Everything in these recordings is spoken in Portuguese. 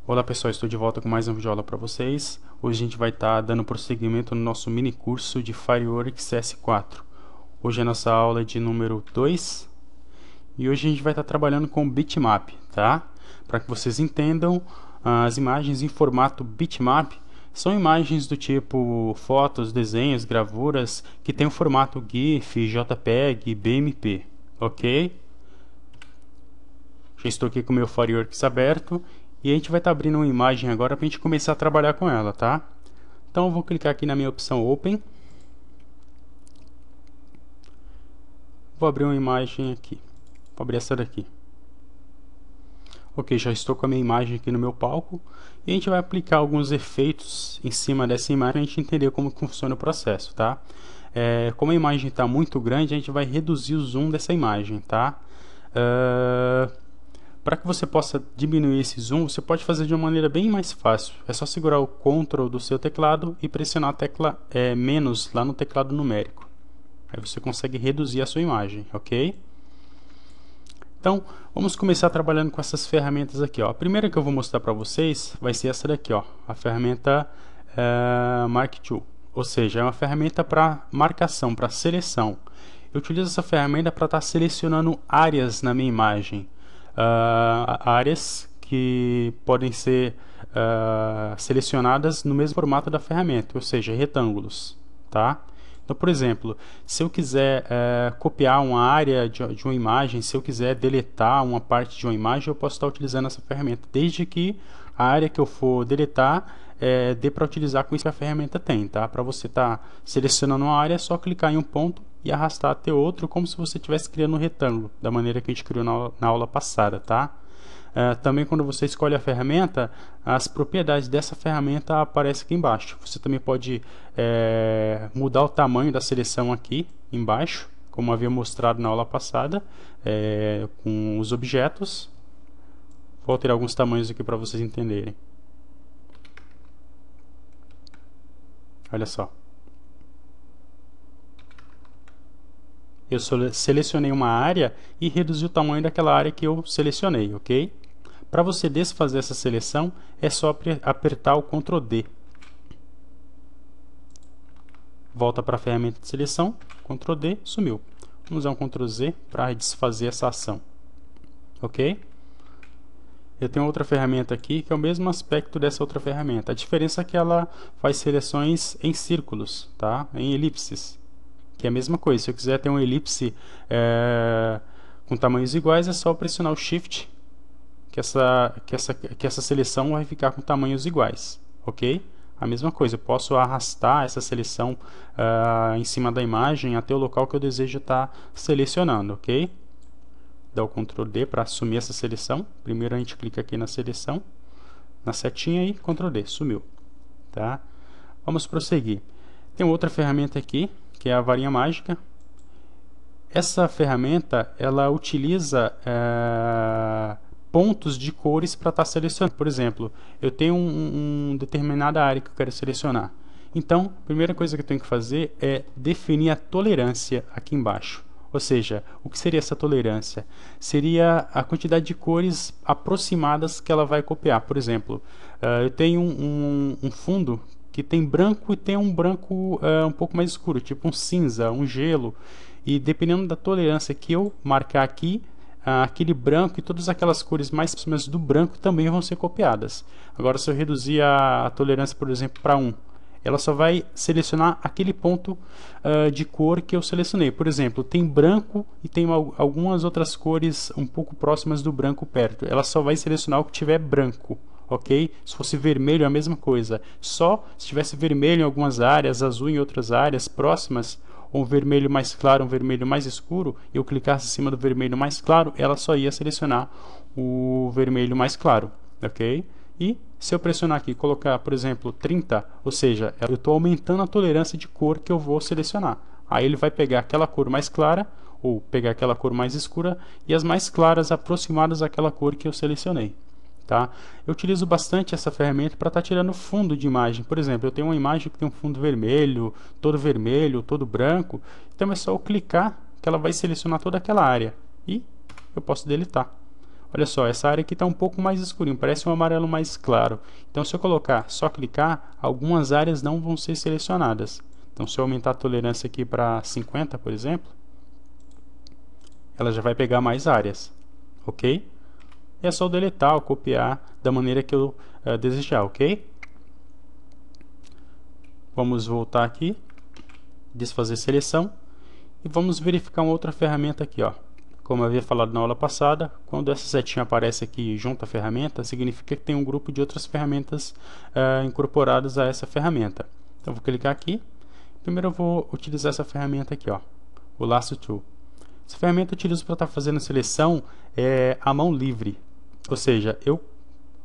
Olá pessoal, estou de volta com mais um vídeo aula para vocês. Hoje a gente vai estar dando prosseguimento no nosso mini curso de Fireworks S4. Hoje a nossa aula é de número 2 e hoje a gente vai estar trabalhando com bitmap, tá? Para que vocês entendam, as imagens em formato bitmap são imagens do tipo fotos, desenhos, gravuras que tem o formato GIF, JPEG, BMP, ok? Já estou aqui com o meu Fireworks aberto. E a gente vai estar abrindo uma imagem agora para a gente começar a trabalhar com ela, tá? Então eu vou clicar aqui na minha opção Open. Vou abrir uma imagem aqui. Vou abrir essa daqui. Ok, já estou com a minha imagem aqui no meu palco. E a gente vai aplicar alguns efeitos em cima dessa imagem para a gente entender como funciona o processo, tá? Como a imagem está muito grande, a gente vai reduzir o zoom dessa imagem, tá? Para que você possa diminuir esse zoom, você pode fazer de uma maneira bem mais fácil. É só segurar o Ctrl do seu teclado e pressionar a tecla menos lá no teclado numérico. Aí você consegue reduzir a sua imagem, ok? Então, vamos começar trabalhando com essas ferramentas aqui, ó. A primeira que eu vou mostrar para vocês vai ser essa daqui, ó, a ferramenta Mark II. Ou seja, é uma ferramenta para marcação, para seleção. Eu utilizo essa ferramenta para estar selecionando áreas na minha imagem. Áreas que podem ser selecionadas no mesmo formato da ferramenta, ou seja, retângulos, tá? Então, por exemplo, se eu quiser copiar uma área de uma imagem, se eu quiser deletar uma parte de uma imagem, eu posso estar utilizando essa ferramenta, desde que a área que eu for deletar dê para utilizar com isso que a ferramenta tem, tá? Para você estar selecionando uma área, é só clicar em um ponto e arrastar até outro, como se você estivesse criando um retângulo, da maneira que a gente criou na aula passada, tá? Também quando você escolhe a ferramenta, as propriedades dessa ferramenta aparecem aqui embaixo. Você também pode mudar o tamanho da seleção aqui embaixo, como havia mostrado na aula passada, com os objetos. Vou alterar alguns tamanhos aqui para vocês entenderem. Olha só. Eu selecionei uma área e reduzi o tamanho daquela área que eu selecionei, ok? Para você desfazer essa seleção, é só apertar o Ctrl D. Volta para a ferramenta de seleção, Ctrl D, sumiu. Vamos usar um Ctrl Z para desfazer essa ação, ok? Eu tenho outra ferramenta aqui que é o mesmo aspecto dessa outra ferramenta. A diferença é que ela faz seleções em círculos, tá? Em elipses. Que é a mesma coisa. Se eu quiser ter uma elipse com tamanhos iguais, é só pressionar o Shift, que essa seleção vai ficar com tamanhos iguais, ok? A mesma coisa, eu posso arrastar essa seleção em cima da imagem até o local que eu desejo estar selecionando, ok? Dá o Ctrl D para assumir essa seleção. Primeiro a gente clica aqui na seleção, na setinha e Ctrl D, sumiu, tá? Vamos prosseguir. Tem outra ferramenta aqui, que é a varinha mágica. Essa ferramenta, ela utiliza pontos de cores para estar selecionando. Por exemplo, eu tenho uma determinada área que eu quero selecionar. Então, a primeira coisa que eu tenho que fazer é definir a tolerância aqui embaixo. Ou seja, o que seria essa tolerância? Seria a quantidade de cores aproximadas que ela vai copiar. Por exemplo, eu tenho um fundo que tem branco e tem um branco um pouco mais escuro, tipo um cinza, um gelo. E dependendo da tolerância que eu marcar aqui, aquele branco e todas aquelas cores mais próximas do branco também vão ser copiadas. Agora, se eu reduzir a tolerância, por exemplo, para 1, ela só vai selecionar aquele ponto de cor que eu selecionei. Por exemplo, tem branco e tem algumas outras cores um pouco próximas do branco perto. Ela só vai selecionar o que tiver branco, ok? Se fosse vermelho, a mesma coisa. Só se tivesse vermelho em algumas áreas, azul em outras áreas próximas, ou um vermelho mais claro, um vermelho mais escuro, e eu clicasse em cima do vermelho mais claro, ela só ia selecionar o vermelho mais claro, ok? E se eu pressionar aqui e colocar, por exemplo, 30, ou seja, eu estou aumentando a tolerância de cor que eu vou selecionar. Aí ele vai pegar aquela cor mais clara, ou pegar aquela cor mais escura, e as mais claras aproximadas àquela cor que eu selecionei. Tá? Eu utilizo bastante essa ferramenta para estar tirando fundo de imagem. Por exemplo, eu tenho uma imagem que tem um fundo vermelho, todo branco. Então é só eu clicar que ela vai selecionar toda aquela área. E eu posso deletar. Olha só, essa área aqui está um pouco mais escurinho, parece um amarelo mais claro. Então, se eu colocar, só clicar, algumas áreas não vão ser selecionadas. Então, se eu aumentar a tolerância aqui para 50, por exemplo, ela já vai pegar mais áreas, ok? E é só deletar ou copiar da maneira que eu desejar, ok? Vamos voltar aqui, desfazer seleção, e vamos verificar uma outra ferramenta aqui, ó. Como eu havia falado na aula passada, quando essa setinha aparece aqui junto à ferramenta, significa que tem um grupo de outras ferramentas incorporadas a essa ferramenta. Então, vou clicar aqui. Primeiro eu vou utilizar essa ferramenta aqui, ó, o Lasso Tool. Essa ferramenta eu utilizo para estar fazendo a seleção à mão livre. Ou seja, eu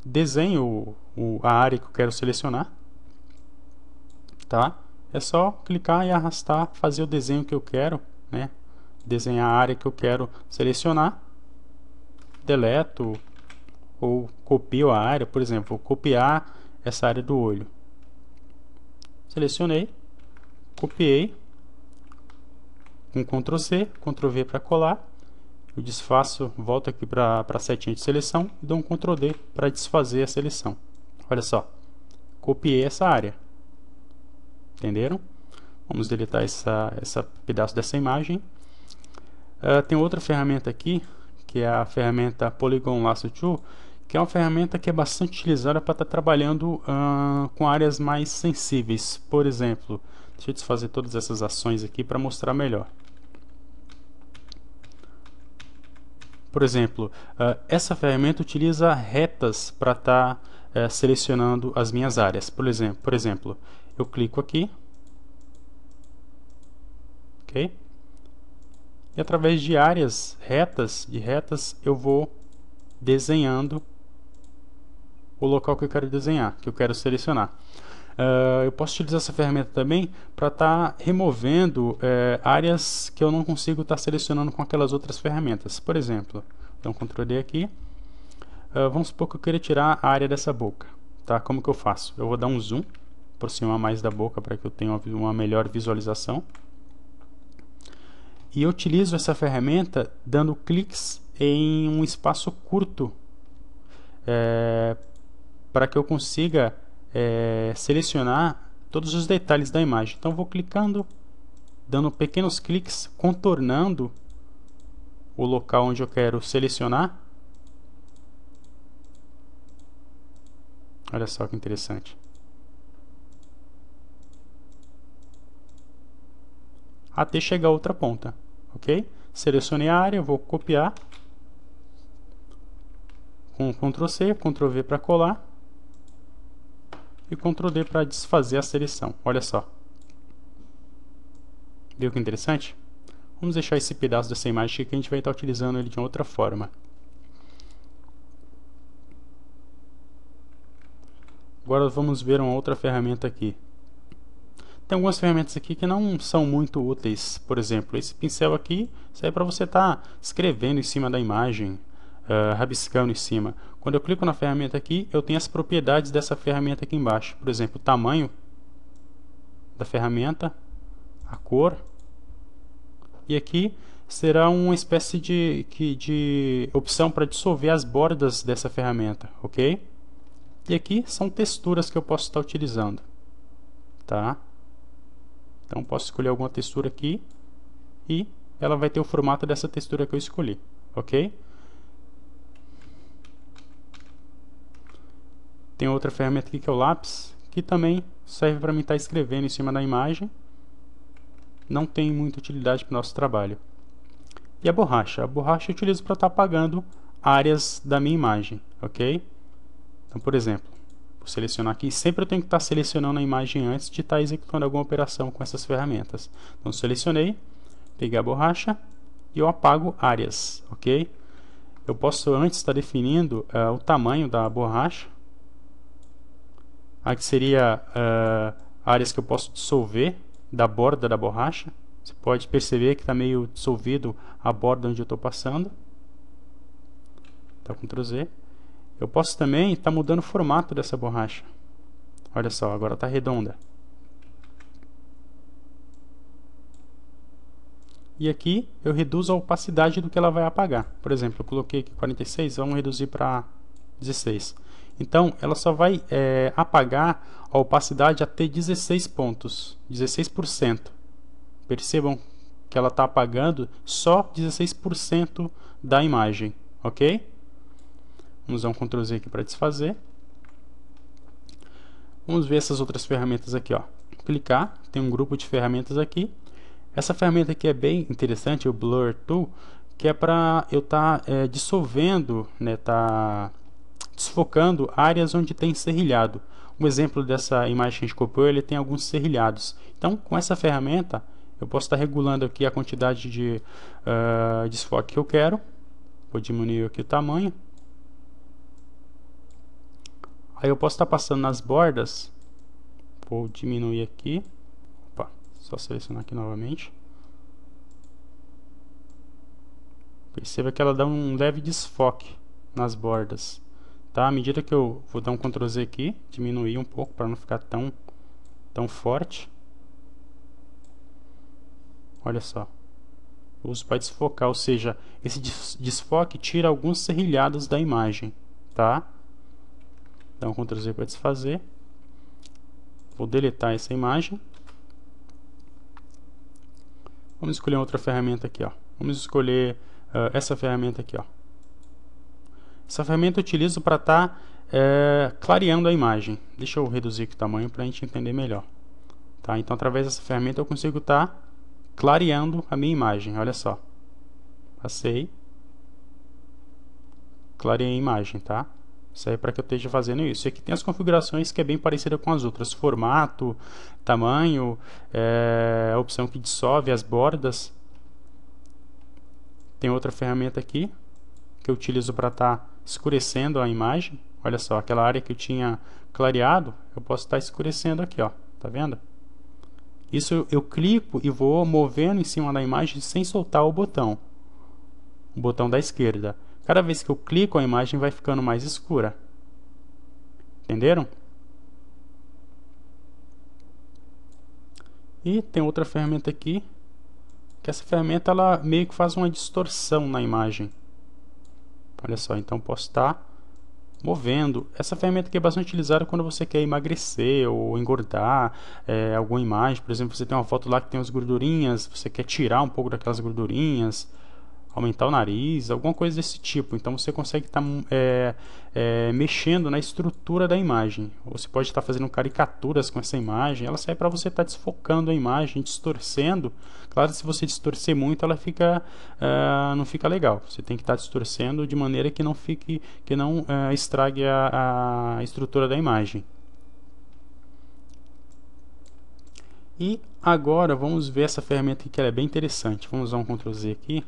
desenho a área que eu quero selecionar. Tá? É só clicar e arrastar, fazer o desenho que eu quero, né? Desenhar a área que eu quero selecionar, deleto ou copio a área, por exemplo, vou copiar essa área do olho. Selecionei, copiei, com Ctrl C, Ctrl V para colar, eu desfaço, volto aqui para a setinha de seleção e dou um Ctrl D para desfazer a seleção. Olha só, copiei essa área. Entenderam? Vamos deletar esse pedaço dessa imagem. Tem outra ferramenta aqui, que é a ferramenta Polygon Lasso Tool, que é uma ferramenta que é bastante utilizada para estar trabalhando com áreas mais sensíveis. Por exemplo, deixa eu desfazer todas essas ações aqui para mostrar melhor. Por exemplo, essa ferramenta utiliza retas para estar selecionando as minhas áreas. Por exemplo, eu clico aqui, ok? E através de áreas retas, eu vou desenhando o local que eu quero desenhar, que eu quero selecionar. Eu posso utilizar essa ferramenta também para estar removendo áreas que eu não consigo estar selecionando com aquelas outras ferramentas. Por exemplo, então Ctrl D aqui. Vamos supor que eu queira tirar a área dessa boca. Tá? Como que eu faço? Eu vou dar um zoom, aproximar mais da boca para que eu tenha uma melhor visualização. E eu utilizo essa ferramenta dando cliques em um espaço curto para que eu consiga selecionar todos os detalhes da imagem. Então vou clicando, dando pequenos cliques, contornando o local onde eu quero selecionar. Olha só que interessante. Até chegar a outra ponta, ok? Selecionei a área, vou copiar com Ctrl C, Ctrl V para colar e Ctrl D para desfazer a seleção. Olha só. Viu que interessante? Vamos deixar esse pedaço dessa imagem aqui que a gente vai estar utilizando ele de outra forma. Agora vamos ver uma outra ferramenta aqui. Tem algumas ferramentas aqui que não são muito úteis. Por exemplo, esse pincel aqui serve para você estar escrevendo em cima da imagem, rabiscando em cima. Quando eu clico na ferramenta aqui, eu tenho as propriedades dessa ferramenta aqui embaixo. Por exemplo, o tamanho da ferramenta, a cor. E aqui será uma espécie de opção para dissolver as bordas dessa ferramenta, ok? E aqui são texturas que eu posso estar utilizando, tá? Então posso escolher alguma textura aqui e ela vai ter o formato dessa textura que eu escolhi, ok? Tem outra ferramenta aqui que é o lápis, que também serve para mim estar escrevendo em cima da imagem. Não tem muita utilidade para o nosso trabalho. E a borracha? A borracha eu utilizo para estar apagando áreas da minha imagem, ok? Então, por exemplo, vou selecionar aqui. Sempre eu tenho que estar selecionando a imagem antes de estar executando alguma operação com essas ferramentas. Então, selecionei, peguei a borracha e eu apago áreas, ok? Eu posso antes estar definindo o tamanho da borracha. Aqui seria áreas que eu posso dissolver da borda da borracha. Você pode perceber que está meio dissolvido a borda onde eu estou passando. Então, Ctrl Z. Eu posso também estar mudando o formato dessa borracha. Olha só, agora está redonda. E aqui eu reduzo a opacidade do que ela vai apagar. Por exemplo, eu coloquei aqui 46, vamos reduzir para 16. Então, ela só vai apagar a opacidade até 16 pontos, 16%. Percebam que ela está apagando só 16% da imagem, ok? Vamos dar um Ctrl Z aqui para desfazer. Vamos ver essas outras ferramentas aqui, ó. Clicar, tem um grupo de ferramentas aqui. Essa ferramenta aqui é bem interessante, o Blur Tool, que é para eu estar dissolvendo, né, desfocando áreas onde tem serrilhado. Um exemplo dessa imagem que a gente copiou, ele tem alguns serrilhados. Então, com essa ferramenta, eu posso estar regulando aqui a quantidade de desfoque que eu quero. Vou diminuir aqui o tamanho. Aí eu posso estar passando nas bordas. Vou diminuir aqui. Opa, só selecionar aqui novamente. Perceba que ela dá um leve desfoque nas bordas. Tá? À medida que eu vou dar um Ctrl Z aqui, diminuir um pouco para não ficar tão forte. Olha só. Eu uso para desfocar, ou seja, esse desfoque tira alguns serrilhados da imagem. Tá? Dá um Ctrl Z para desfazer. Vou deletar essa imagem. Vamos escolher outra ferramenta aqui, ó. Vamos escolher essa ferramenta aqui, ó. Essa ferramenta eu utilizo para estar clareando a imagem. Deixa eu reduzir aqui o tamanho para a gente entender melhor. Tá? Então, através dessa ferramenta eu consigo estar clareando a minha imagem. Olha só. Passei. Clareei a imagem, tá? Isso aí é para que eu esteja fazendo isso. E aqui tem as configurações que é bem parecida com as outras. Formato, tamanho, a opção que dissolve as bordas. Tem outra ferramenta aqui que eu utilizo para estar escurecendo a imagem. Olha só, aquela área que eu tinha clareado, eu posso estar escurecendo aqui, ó. Tá vendo? Isso eu clico e vou movendo em cima da imagem sem soltar o botão da esquerda. Cada vez que eu clico, a imagem vai ficando mais escura. Entenderam? E tem outra ferramenta aqui, que essa ferramenta ela meio que faz uma distorção na imagem. Olha só, então posso estar movendo. Essa ferramenta aqui é bastante utilizada quando você quer emagrecer ou engordar alguma imagem. Por exemplo, você tem uma foto lá que tem umas gordurinhas, você quer tirar um pouco daquelas gordurinhas, aumentar o nariz, alguma coisa desse tipo. Então você consegue estar mexendo na estrutura da imagem. Você pode estar fazendo caricaturas com essa imagem. Ela serve para você estar desfocando a imagem, distorcendo. Claro, se você distorcer muito, ela não fica legal. Você tem que estar distorcendo de maneira que não estrague a estrutura da imagem. E agora vamos ver essa ferramenta que ela é bem interessante. Vamos dar um Ctrl Z aqui.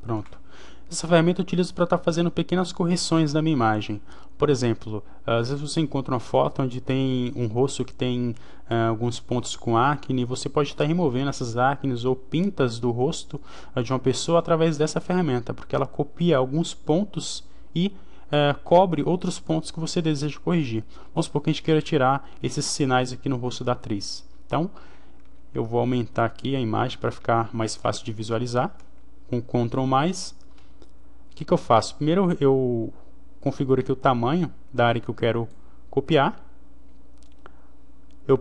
Pronto. Essa ferramenta eu utilizo para estar fazendo pequenas correções da minha imagem. Por exemplo, às vezes você encontra uma foto onde tem um rosto que tem alguns pontos com acne, você pode estar removendo essas acnes ou pintas do rosto de uma pessoa através dessa ferramenta, porque ela copia alguns pontos e cobre outros pontos que você deseja corrigir. Vamos supor que a gente queira tirar esses sinais aqui no rosto da atriz. Então, eu vou aumentar aqui a imagem para ficar mais fácil de visualizar. Com Ctrl+, o que eu faço? Primeiro eu configuro aqui o tamanho da área que eu quero copiar. Eu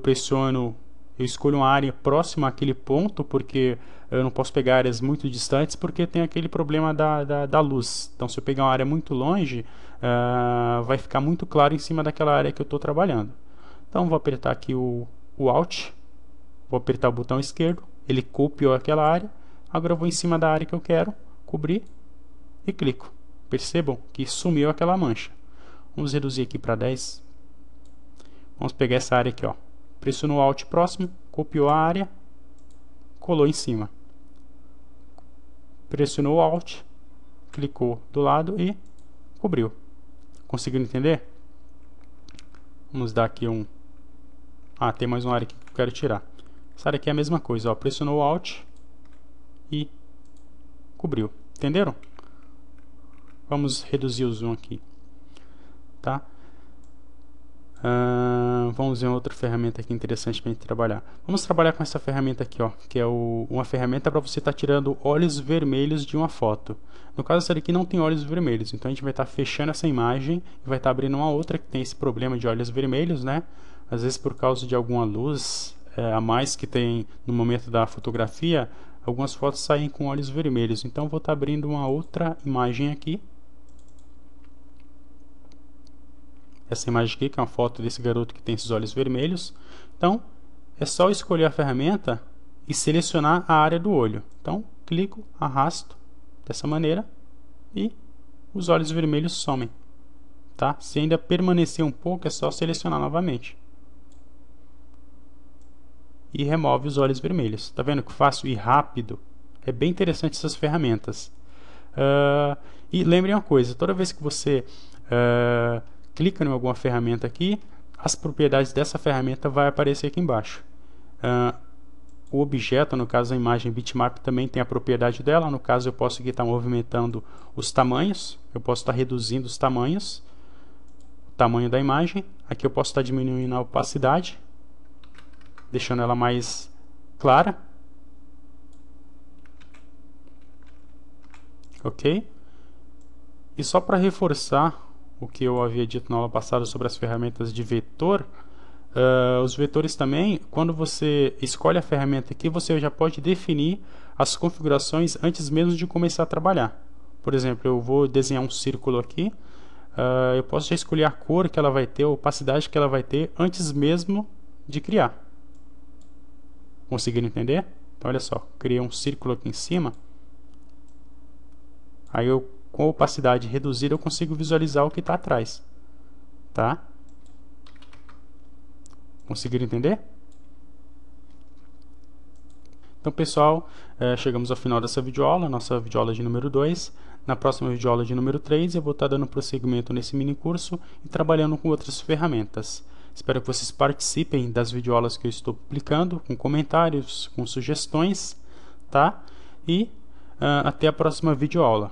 escolho uma área próxima àquele ponto, porque eu não posso pegar áreas muito distantes, porque tem aquele problema da luz. Então, se eu pegar uma área muito longe, vai ficar muito claro em cima daquela área que eu estou trabalhando. Então, vou apertar aqui o Alt, vou apertar o botão esquerdo, ele copiou aquela área. Agora eu vou em cima da área que eu quero cobrir e clico. Percebam que sumiu aquela mancha. Vamos reduzir aqui para 10. Vamos pegar essa área aqui, ó. Pressionou o Alt próximo, copiou a área, colou em cima. Pressionou o Alt, clicou do lado e cobriu. Conseguiram entender? Vamos dar aqui um... tem mais uma área aqui que eu quero tirar. Essa área aqui é a mesma coisa, ó. Pressionou o Alt e cobriu. Entenderam? Vamos reduzir o zoom aqui, tá? Vamos ver outra ferramenta aqui interessante para a gente trabalhar. Vamos trabalhar com essa ferramenta aqui, ó, que é uma ferramenta para você estar tirando olhos vermelhos de uma foto. No caso, essa daqui não tem olhos vermelhos, então a gente vai estar fechando essa imagem e vai estar abrindo uma outra que tem esse problema de olhos vermelhos, né? Às vezes por causa de alguma luz a mais que tem no momento da fotografia, algumas fotos saem com olhos vermelhos. Então vou estar abrindo uma outra imagem aqui. Essa imagem aqui, que é uma foto desse garoto que tem esses olhos vermelhos. Então, é só escolher a ferramenta e selecionar a área do olho. Então, clico, arrasto dessa maneira e os olhos vermelhos somem. Tá? Se ainda permanecer um pouco, é só selecionar novamente. E remove os olhos vermelhos. Tá vendo que fácil e rápido? É bem interessante essas ferramentas. E lembrem uma coisa, toda vez que você clica em alguma ferramenta aqui, as propriedades dessa ferramenta vai aparecer aqui embaixo. O objeto, no caso a imagem bitmap, também tem a propriedade dela. No caso eu posso aqui estar movimentando os tamanhos, eu posso estar reduzindo os tamanhos, o tamanho da imagem. Aqui eu posso estar diminuindo a opacidade, deixando ela mais clara. Ok? E só para reforçar o que eu havia dito na aula passada sobre as ferramentas de vetor, os vetores também, quando você escolhe a ferramenta aqui, você já pode definir as configurações antes mesmo de começar a trabalhar. Por exemplo, eu vou desenhar um círculo aqui, eu posso já escolher a cor que ela vai ter, a opacidade que ela vai ter, antes mesmo de criar. Conseguiram entender? Então olha só, criei um círculo aqui em cima, aí eu, com a opacidade reduzida, eu consigo visualizar o que está atrás. Tá? Conseguiram entender? Então, pessoal, chegamos ao final dessa videoaula, nossa videoaula de número 2. Na próxima videoaula de número 3, eu vou estar dando prosseguimento nesse mini curso e trabalhando com outras ferramentas. Espero que vocês participem das videoaulas que eu estou publicando, com comentários, com sugestões, tá? E até a próxima videoaula.